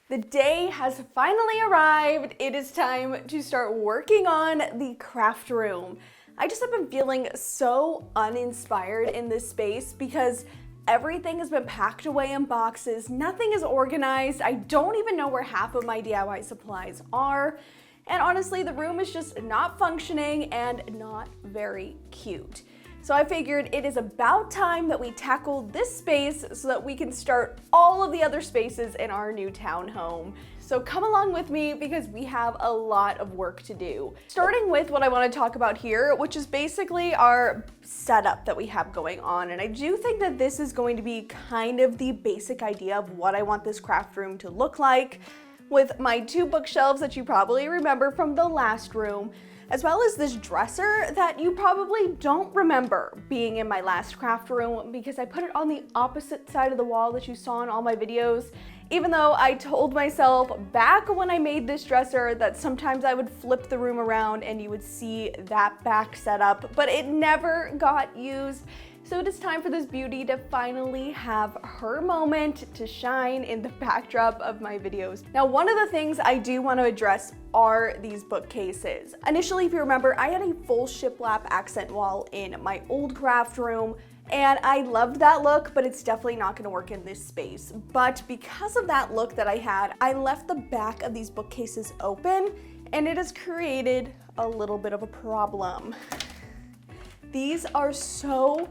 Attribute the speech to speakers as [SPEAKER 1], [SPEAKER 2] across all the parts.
[SPEAKER 1] The day has finally arrived. It is time to start working on the craft room. I just have been feeling so uninspired in this space because everything has been packed away in boxes. Nothing is organized. I don't even know where half of my DIY supplies are. And honestly, the room is just not functioning and not very cute. So I figured it is about time that we tackle this space so that we can start all of the other spaces in our new townhome. So come along with me because we have a lot of work to do. Starting with what I want to talk about here, which is basically our setup that we have going on. And I do think that this is going to be kind of the basic idea of what I want this craft room to look like, with my two bookshelves that you probably remember from the last room, as well as this dresser that you probably don't remember being in my last craft room because I put it on the opposite side of the wall that you saw in all my videos. Even though I told myself back when I made this dresser that sometimes I would flip the room around and you would see that back setup, but it never got used. So it is time for this beauty to finally have her moment to shine in the backdrop of my videos. Now, one of the things I do want to address are these bookcases. Initially, if you remember, I had a full shiplap accent wall in my old craft room, and I loved that look, but it's definitely not gonna work in this space. But because of that look that I had, I left the back of these bookcases open, and it has created a little bit of a problem. These are so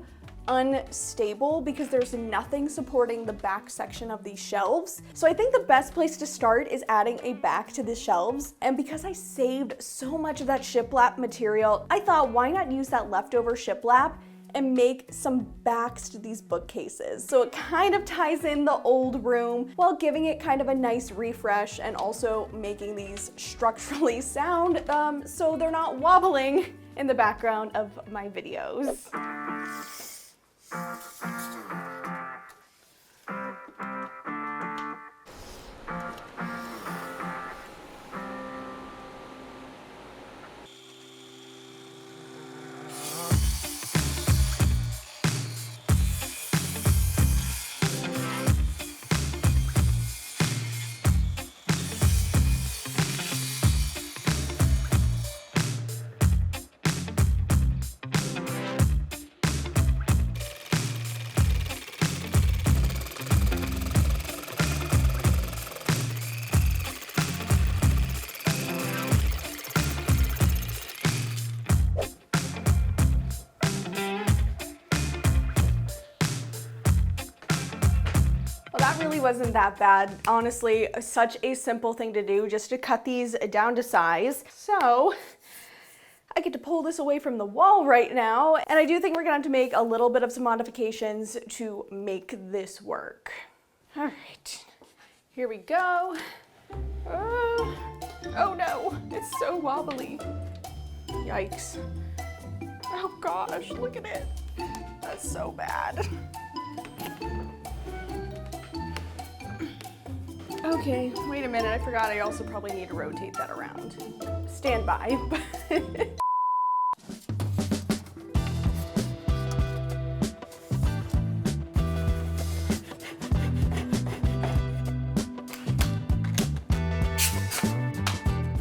[SPEAKER 1] unstable because there's nothing supporting the back section of these shelves. So I think the best place to start is adding a back to the shelves. And because I saved so much of that shiplap material, I thought, why not use that leftover shiplap and make some backs to these bookcases. So it kind of ties in the old room while giving it kind of a nice refresh and also making these structurally sound so they're not wobbling in the background of my videos. That really wasn't that bad. Honestly, such a simple thing to do, just to cut these down to size. So I get to pull this away from the wall right now, and I do think we're gonna have to make a little bit of some modifications to make this work. All right, here we go. Oh no, it's so wobbly. Yikes. Oh gosh, look at it. That's so bad. Okay, wait a minute, I forgot I also probably need to rotate that around. Stand by.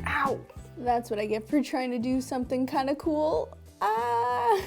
[SPEAKER 1] Ow! That's what I get for trying to do something kind of cool. Ah!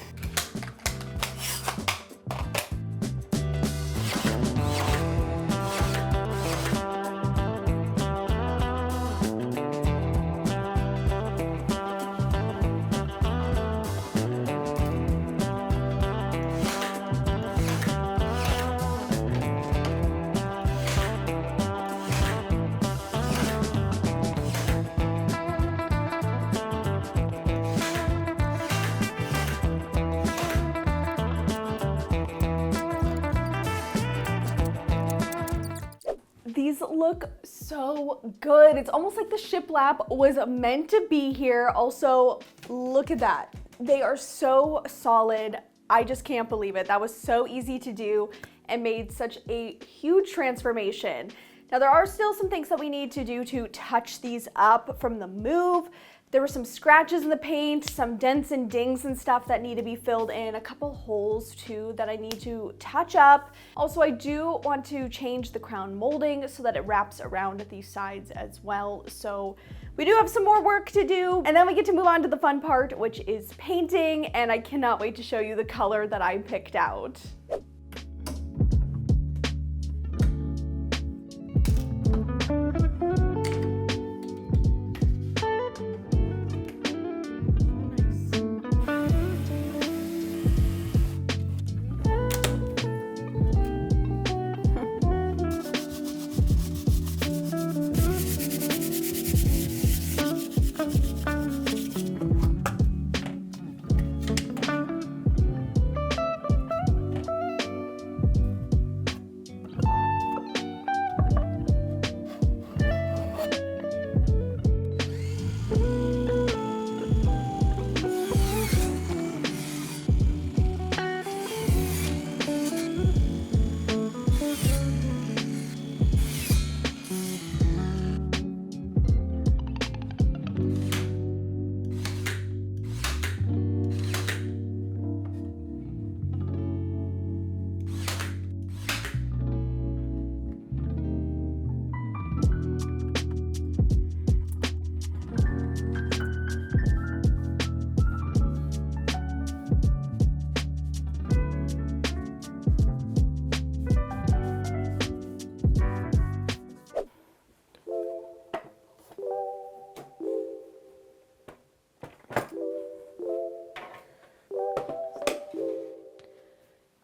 [SPEAKER 1] These look so good. It's almost like the shiplap was meant to be here. Also, look at that. They are so solid. I just can't believe it. That was so easy to do and made such a huge transformation. Now there are still some things that we need to do to touch these up from the move. There were some scratches in the paint, some dents and dings and stuff that need to be filled in, a couple holes too that I need to touch up. Also, I do want to change the crown molding so that it wraps around these sides as well. So we do have some more work to do, and then we get to move on to the fun part, which is painting, and I cannot wait to show you the color that I picked out.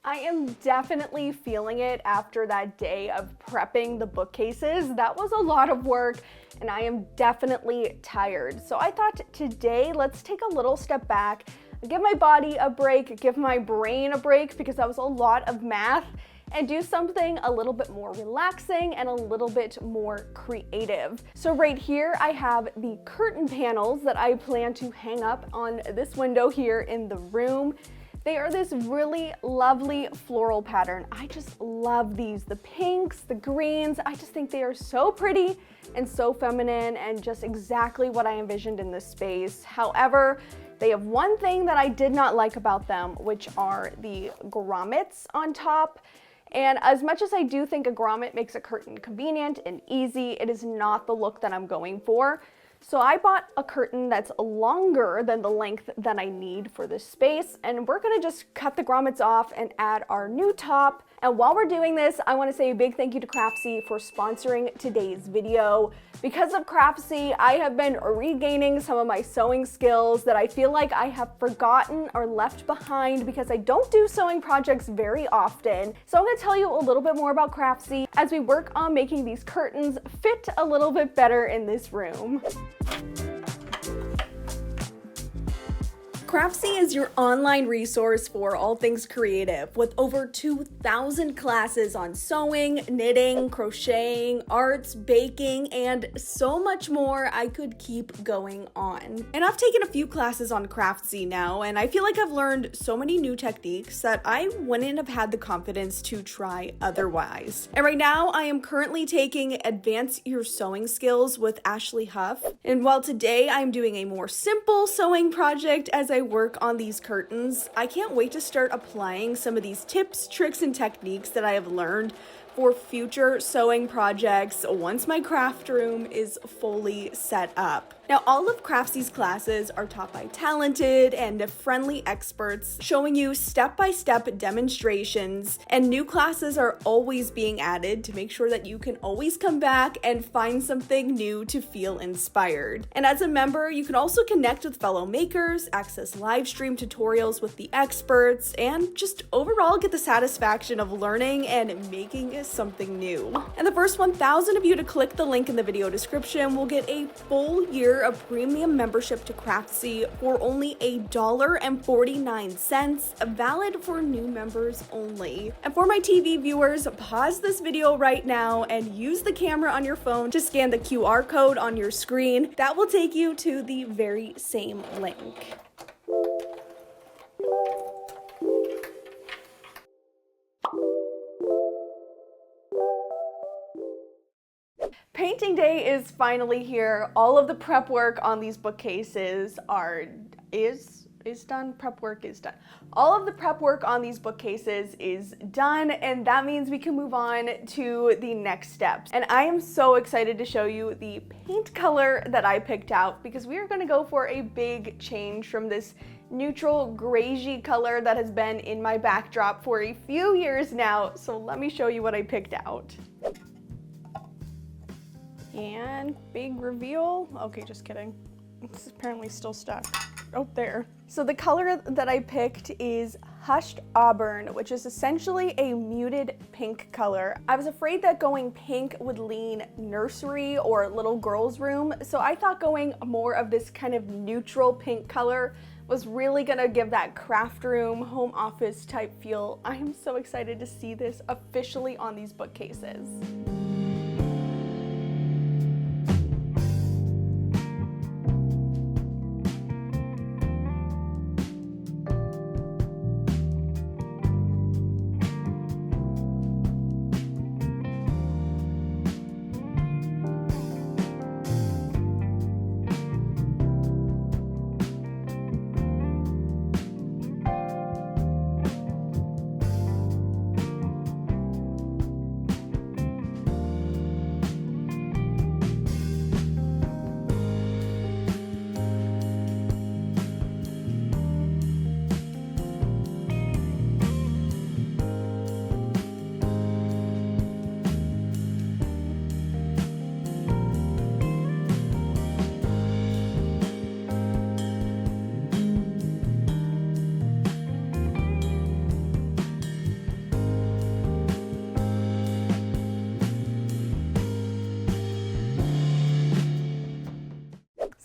[SPEAKER 1] I am definitely feeling it after that day of prepping the bookcases. That was a lot of work and I am definitely tired. So I thought today, let's take a little step back, give my body a break, give my brain a break because that was a lot of math, and do something a little bit more relaxing and a little bit more creative. So right here, I have the curtain panels that I plan to hang up on this window here in the room. They are this really lovely floral pattern. I just love these, the pinks, the greens. I just think they are so pretty and so feminine and just exactly what I envisioned in this space. However, they have one thing that I did not like about them, which are the grommets on top. And as much as I do think a grommet makes a curtain convenient and easy, it is not the look that I'm going for. So I bought a curtain that's longer than the length that I need for this space, and we're gonna just cut the grommets off and add our new top. And while we're doing this, I wanna say a big thank you to Craftsy for sponsoring today's video. Because of Craftsy, I have been regaining some of my sewing skills that I feel like I have forgotten or left behind because I don't do sewing projects very often. So I'm gonna tell you a little bit more about Craftsy as we work on making these curtains fit a little bit better in this room. Craftsy is your online resource for all things creative, with over 2,000 classes on sewing, knitting, crocheting, arts, baking, and so much more. I could keep going on. And I've taken a few classes on Craftsy now, and I feel like I've learned so many new techniques that I wouldn't have had the confidence to try otherwise. And right now, I am currently taking Advance Your Sewing Skills with Ashley Huff. And while today I'm doing a more simple sewing project as I work on these curtains, I can't wait to start applying some of these tips, tricks, and techniques that I have learned for future sewing projects once my craft room is fully set up. Now, all of Craftsy's classes are taught by talented and friendly experts, showing you step-by-step demonstrations, and new classes are always being added to make sure that you can always come back and find something new to feel inspired. And as a member, you can also connect with fellow makers, access live stream tutorials with the experts, and just overall get the satisfaction of learning and making something new. And the first 1,000 of you to click the link in the video description will get a full year of premium membership to Craftsy for only $1.49, valid for new members only. And for my TV viewers, pause this video right now and use the camera on your phone to scan the QR code on your screen. That will take you to the very same link. Painting painting day is finally here. All of the prep work on these bookcases is done. Prep work is done. All of the prep work on these bookcases is done, and that means we can move on to the next steps. And I am so excited to show you the paint color that I picked out, because we are going to go for a big change from this neutral grayish color that has been in my backdrop for a few years now. So let me show you what I picked out. And big reveal. Okay, just kidding. It's apparently still stuck. Oh, there. So the color that I picked is Hushed Auburn, which is essentially a muted pink color. I was afraid that going pink would lean nursery or little girl's room, so I thought going more of this kind of neutral pink color was really gonna give that craft room, home office type feel. I am so excited to see this officially on these bookcases.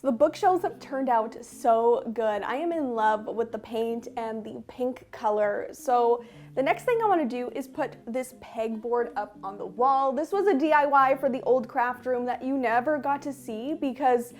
[SPEAKER 1] The bookshelves have turned out so good. I am in love with the paint and the pink color. So the next thing I want to do is put this pegboard up on the wall. This was a DIY for the old craft room that you never got to see because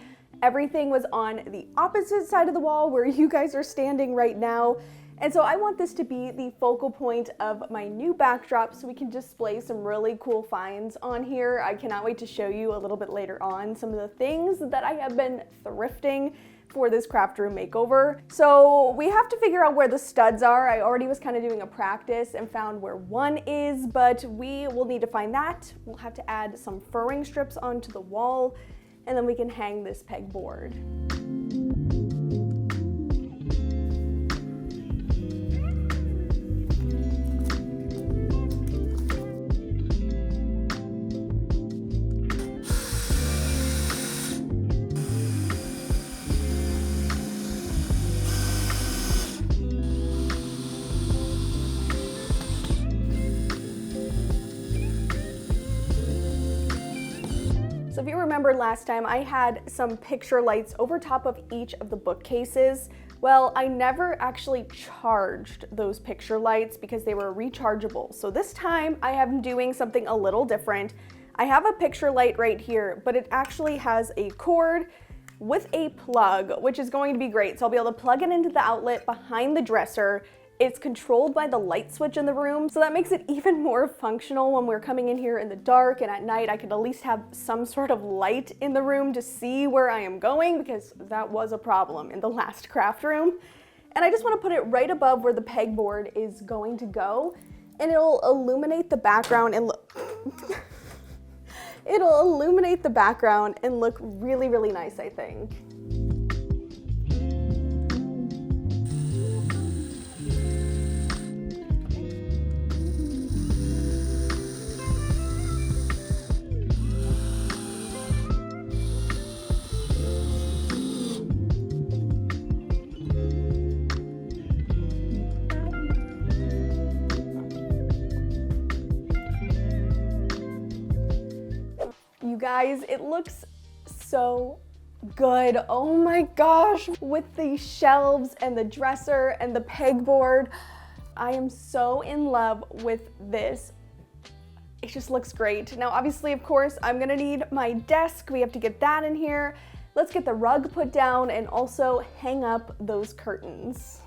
[SPEAKER 1] everything was on the opposite side of the wall where you guys are standing right now. And so I want this to be the focal point of my new backdrop so we can display some really cool finds on here. I cannot wait to show you a little bit later on some of the things that I have been thrifting for this craft room makeover. So we have to figure out where the studs are. I already was kind of doing a practice and found where one is, but we will need to find that. We'll have to add some furring strips onto the wall, and then we can hang this pegboard. So if you remember last time, I had some picture lights over top of each of the bookcases. Well, I never actually charged those picture lights because they were rechargeable. So this time I am doing something a little different. I have a picture light right here, but it actually has a cord with a plug, which is going to be great. So I'll be able to plug it into the outlet behind the dresser. It's controlled by the light switch in the room, so that makes it even more functional when we're coming in here in the dark, and at night I could at least have some sort of light in the room to see where I am going, because that was a problem in the last craft room. And I just want to put it right above where the pegboard is going to go, and it'll illuminate the background and look it'll illuminate the background and look really, really nice, I think. You guys, it looks so good. Oh my gosh, with the shelves and the dresser and the pegboard. I am so in love with this. It just looks great. Now, obviously, of course, I'm gonna need my desk. We have to get that in here. Let's get the rug put down and also hang up those curtains.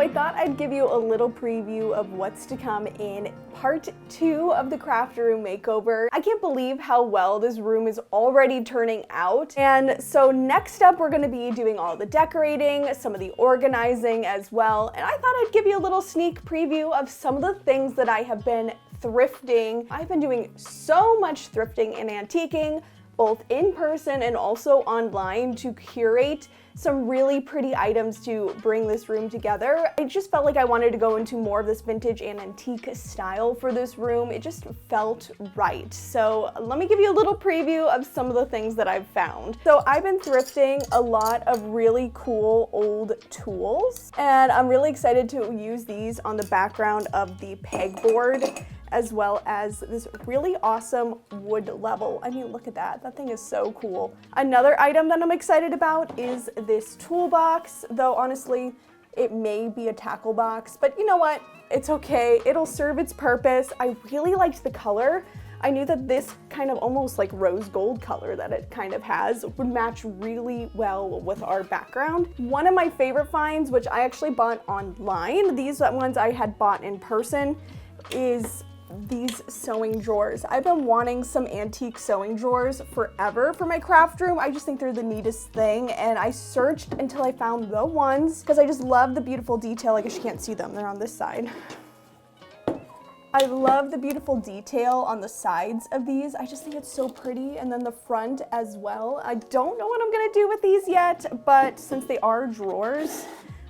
[SPEAKER 1] I thought I'd give you a little preview of what's to come in part 2 of the craft room makeover. I can't believe how well this room is already turning out. And so next up, we're gonna be doing all the decorating, some of the organizing as well. And I thought I'd give you a little sneak preview of some of the things that I have been thrifting. I've been doing so much thrifting and antiquing, both in person and also online, to curate some really pretty items to bring this room together. I just felt like I wanted to go into more of this vintage and antique style for this room. It just felt right. So let me give you a little preview of some of the things that I've found. So I've been thrifting a lot of really cool old tools, and I'm really excited to use these on the background of the pegboard, as well as this really awesome wood level. I mean, look at that. That thing is so cool. Another item that I'm excited about is this toolbox, though honestly, it may be a tackle box, but you know what? It's okay. It'll serve its purpose. I really liked the color. I knew that this kind of almost like rose gold color that it kind of has would match really well with our background. One of my favorite finds, which I actually bought online, these ones I had bought in person, is these sewing drawers. I've been wanting some antique sewing drawers forever for my craft room. I just think they're the neatest thing, and I searched until I found the ones because I just love the beautiful detail. I guess you can't see them, they're on this side. I love the beautiful detail on the sides of these. I just think it's so pretty, and then the front as well. I don't know what I'm gonna do with these yet, but since they are drawers,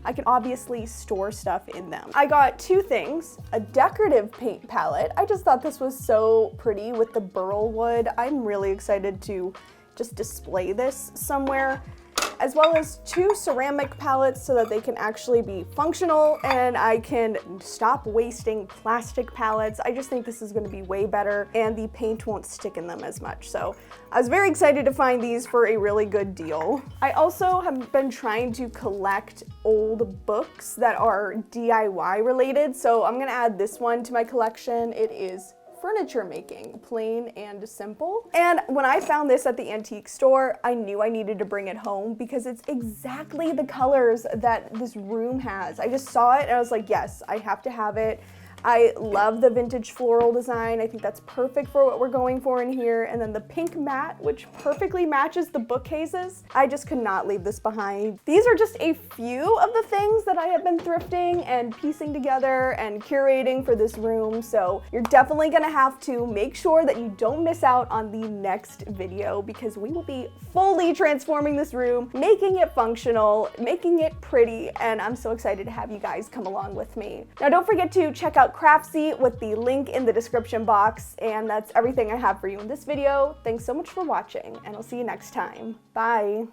[SPEAKER 1] I can obviously store stuff in them. I got two things: a decorative paint palette. I just thought this was so pretty with the burl wood. I'm really excited to just display this somewhere, as well as two ceramic palettes so that they can actually be functional and I can stop wasting plastic palettes. I just think this is gonna be way better and the paint won't stick in them as much. So I was very excited to find these for a really good deal. I also have been trying to collect old books that are DIY related. So I'm gonna add this one to my collection. It is furniture making, plain and simple. And when I found this at the antique store, I knew I needed to bring it home because it's exactly the colors that this room has. I just saw it and I was like, yes, I have to have it. I love the vintage floral design. I think that's perfect for what we're going for in here. And then the pink mat, which perfectly matches the bookcases. I just could not leave this behind. These are just a few of the things that I have been thrifting and piecing together and curating for this room. So you're definitely gonna have to make sure that you don't miss out on the next video, because we will be fully transforming this room, making it functional, making it pretty, and I'm so excited to have you guys come along with me. Now don't forget to check out Craftsy with the link in the description box, and that's everything I have for you in this video. Thanks so much for watching, and I'll see you next time. Bye.